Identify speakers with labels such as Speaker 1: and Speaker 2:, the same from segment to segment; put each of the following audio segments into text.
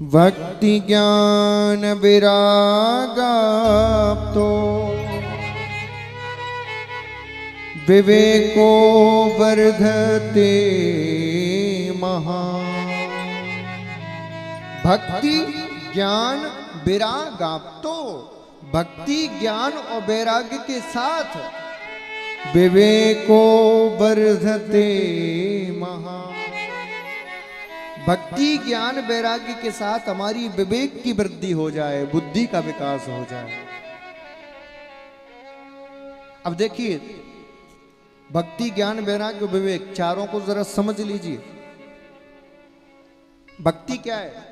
Speaker 1: भक्ति ज्ञान विरागा तो विवेको वर्धते महा। भक्ति ज्ञान विरागाप्तो, भक्ति ज्ञान और वैराग्य के साथ विवेको वर्धते महा। भक्ति ज्ञान वैराग्य के साथ हमारी विवेक की वृद्धि हो जाए, बुद्धि का विकास हो जाए। अब देखिए, भक्ति ज्ञान वैराग्य विवेक चारों को जरा समझ लीजिए। भक्ति क्या है?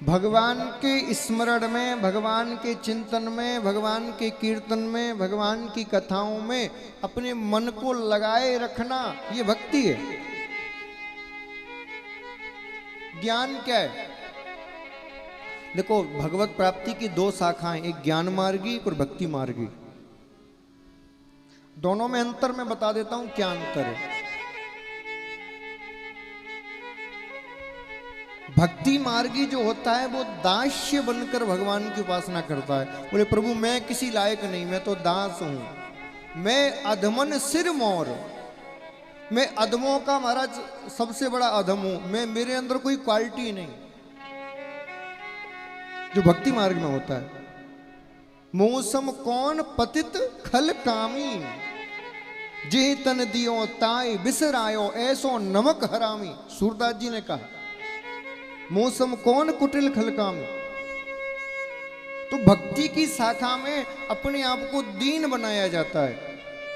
Speaker 1: भगवान के स्मरण में, भगवान के चिंतन में, भगवान के कीर्तन में, भगवान की कथाओं में अपने मन को लगाए रखना, ये भक्ति है। ज्ञान क्या है? देखो, भगवत प्राप्ति की दो शाखाएं, एक ज्ञान मार्गी और भक्ति मार्गी। दोनों में अंतर मैं बता देता हूं, क्या अंतर है। भक्ति मार्गी जो होता है वो दास्य बनकर भगवान की उपासना करता है। बोले प्रभु मैं किसी लायक नहीं, मैं तो दास हूं, मैं अधमन सिर मोर, मैं अधमों का महाराज सबसे बड़ा अधम हूं, मैं, मेरे अंदर कोई क्वालिटी नहीं। जो भक्ति मार्ग में होता है, मौसम कौन पतित खल कामी, जे तन दियो ताई बिसरायो ऐसो नमक हरामी। सूरदास जी ने कहा, मौसम कौन कुटिल खलकामी। तो भक्ति की शाखा में अपने आप को दीन बनाया जाता है।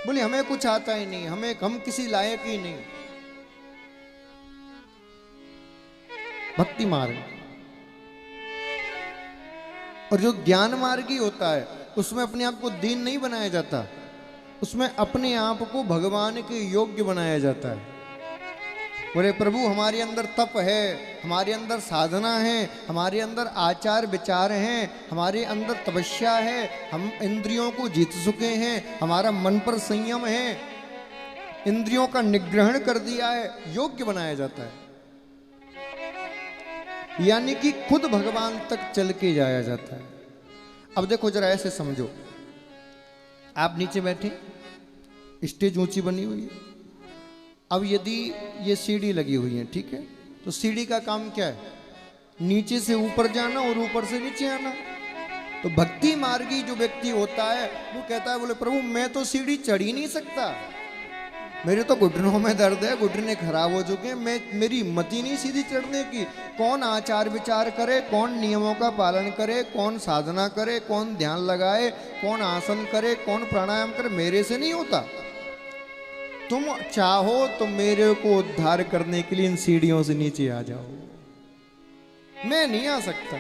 Speaker 1: बोले हमें कुछ आता ही नहीं, हम किसी लायक ही नहीं। भक्ति मार्ग। और जो ज्ञान मार्गी होता है उसमें अपने आप को दीन नहीं बनाया जाता, उसमें अपने आप को भगवान के योग्य बनाया जाता है। बोले प्रभु हमारे अंदर तप है, हमारे अंदर साधना है, हमारे अंदर आचार विचार हैं, हमारे अंदर तपस्या है, हम इंद्रियों को जीत चुके हैं, हमारा मन पर संयम है, इंद्रियों का निग्रहण कर दिया है, योग्य बनाया जाता है। यानी कि खुद भगवान तक चल के जाया जाता है। अब देखो जरा ऐसे समझो, आप नीचे बैठे, स्टेज ऊंची बनी हुई है, अब यदि ये सीढ़ी लगी हुई है, ठीक है, तो सीढ़ी का काम क्या है? नीचे से ऊपर जाना और ऊपर से नीचे आना। तो भक्ति मार्गी जो व्यक्ति होता है वो कहता है, बोले प्रभु मैं तो सीढ़ी चढ़ ही नहीं सकता, मेरे तो घुटनों में दर्द है, घुटने खराब हो चुके हैं, मेरी हिम्मत ही नहीं सीधी चढ़ने की। कौन आचार विचार करे, कौन नियमों का पालन करे, कौन साधना करे, कौन ध्यान लगाए, कौन आसन करे, कौन प्राणायाम करे, मेरे से नहीं होता। तुम चाहो तो मेरे को उद्धार करने के लिए इन सीढ़ियों से नीचे आ जाओ, मैं नहीं आ सकता।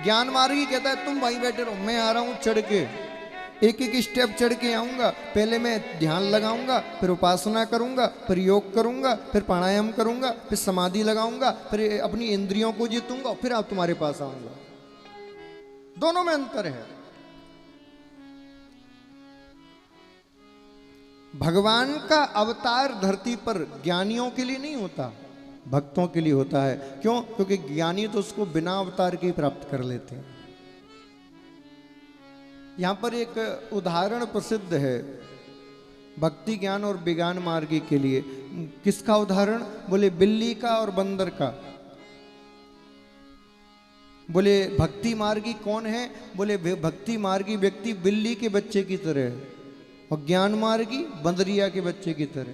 Speaker 1: ज्ञान मार्गी कहता है तुम वहीं बैठे रहो, मैं आ रहा हूं चढ़ के, एक एक स्टेप चढ़ के आऊंगा। पहले मैं ध्यान लगाऊंगा, फिर उपासना करूंगा, फिर योग करूंगा, फिर प्राणायाम करूंगा, फिर समाधि लगाऊंगा, फिर अपनी इंद्रियों को जीतूंगा, फिर आप तुम्हारे पास आऊंगा। दोनों में अंतर है। भगवान का अवतार धरती पर ज्ञानियों के लिए नहीं होता, भक्तों के लिए होता है। क्यों? क्योंकि ज्ञानी तो उसको बिना अवतार के प्राप्त कर लेते हैं। यहां पर एक उदाहरण प्रसिद्ध है भक्ति ज्ञान और विज्ञान मार्गी के लिए। किसका उदाहरण? बोले बिल्ली का और बंदर का। बोले भक्ति मार्गी कौन है? बोले भक्ति मार्गी व्यक्ति बिल्ली के बच्चे की तरह है और ज्ञान मार्गी बंदरिया के बच्चे की तरह।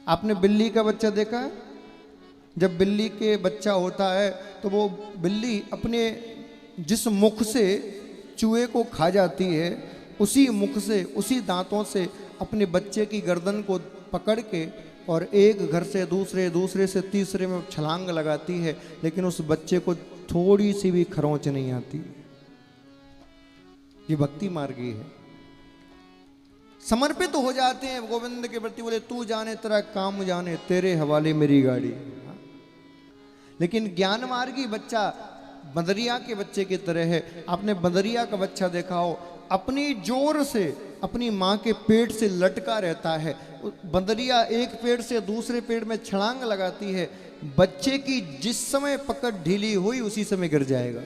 Speaker 1: आपने बिल्ली का बच्चा देखा है? जब बिल्ली के बच्चा होता है तो वो बिल्ली अपने जिस मुख से चूहे को खा जाती है, उसी मुख से, उसी दांतों से अपने बच्चे की गर्दन को पकड़ के और एक घर से दूसरे, दूसरे से तीसरे में छलांग लगाती है, लेकिन उस बच्चे को थोड़ी सी भी खरोंच नहीं आती। ये भक्ति मार्गी है। समर्पित हो जाते हैं गोविंद के प्रति। बोले तू जाने तेरा काम जाने, तेरे हवाले मेरी गाड़ी। लेकिन ज्ञान मार्गी बच्चा बंदरिया के बच्चे की तरह है। आपने बंदरिया का बच्चा देखा हो, अपनी जोर से अपनी माँ के पेट से लटका रहता है। बंदरिया एक पेड़ से दूसरे पेड़ में छलांग लगाती है, बच्चे की जिस समय पकड़ ढीली हुई उसी समय गिर जाएगा।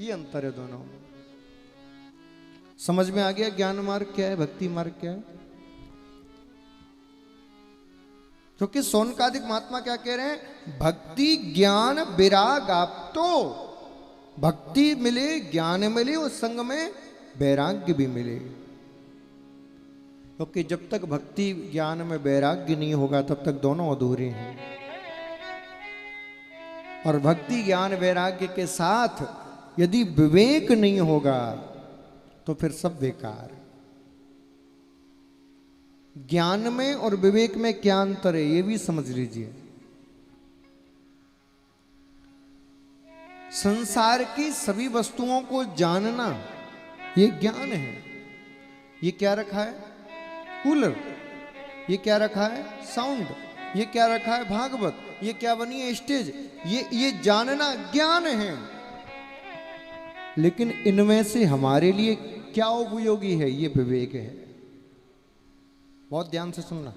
Speaker 1: ये अंतर है दोनों में। समझ में आ गया ज्ञान मार्ग क्या है, भक्ति मार्ग क्या है? क्योंकि सौनकादिक महात्मा क्या कह रहे हैं? भक्ति ज्ञान विराग आप तो भक्ति मिले, ज्ञान मिले और संग में वैराग्य भी मिले। क्योंकि जब तक भक्ति ज्ञान में वैराग्य नहीं होगा तब तक दोनों अधूरे हैं। और भक्ति ज्ञान वैराग्य के साथ यदि विवेक नहीं होगा तो फिर सब बेकार। ज्ञान में और विवेक में क्या अंतर है ये भी समझ लीजिए। संसार की सभी वस्तुओं को जानना ये ज्ञान है। ये क्या रखा है? कूलर। ये क्या रखा है? साउंड। ये क्या रखा है? भागवत। ये क्या बनी है? स्टेज। ये जानना ज्ञान है। लेकिन इनमें से हमारे लिए क्या उपयोगी है ये विवेक है। बहुत ध्यान से सुनना।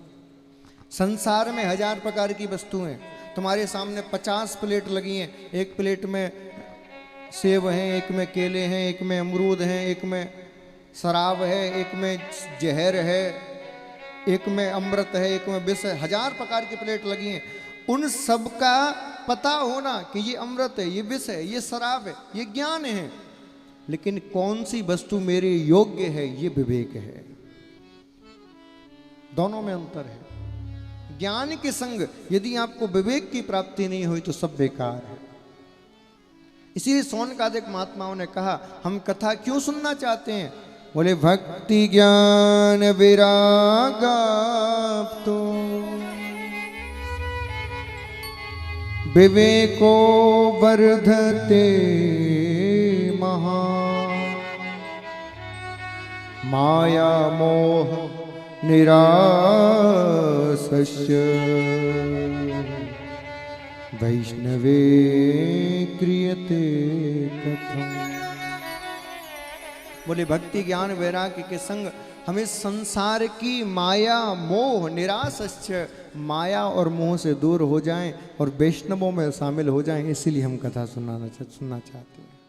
Speaker 1: संसार में 1000 प्रकार की वस्तुएं, तुम्हारे सामने 50 प्लेट लगी हैं। एक प्लेट में सेब हैं, एक में केले हैं, एक में अमरूद हैं, एक में शराब है, एक में जहर है, एक में अमृत है, एक में विष है। 1000 प्रकार की प्लेट लगी हैं। उन सब का पता होना कि ये अमृत है, ये विष है, ये शराब है, ये ज्ञान है। लेकिन कौन सी वस्तु मेरे योग्य है ये विवेक है। दोनों में अंतर है। ज्ञान के संग यदि आपको विवेक की प्राप्ति नहीं हुई तो सब बेकार है। इसीलिए सौनकादिक महात्माओं ने कहा हम कथा क्यों सुनना चाहते हैं? बोले भक्ति ज्ञान विराग तो विवेको वर्धते महा माया मोह निरासस्य वैष्णवे क्रियते कथम। बोले भक्ति ज्ञान वैराग्य के संग हमें संसार की माया मोह निरासस्य, माया और मोह से दूर हो जाएं और वैष्णवों में शामिल हो जाएं। इसीलिए हम कथा सुनना चाहते हैं।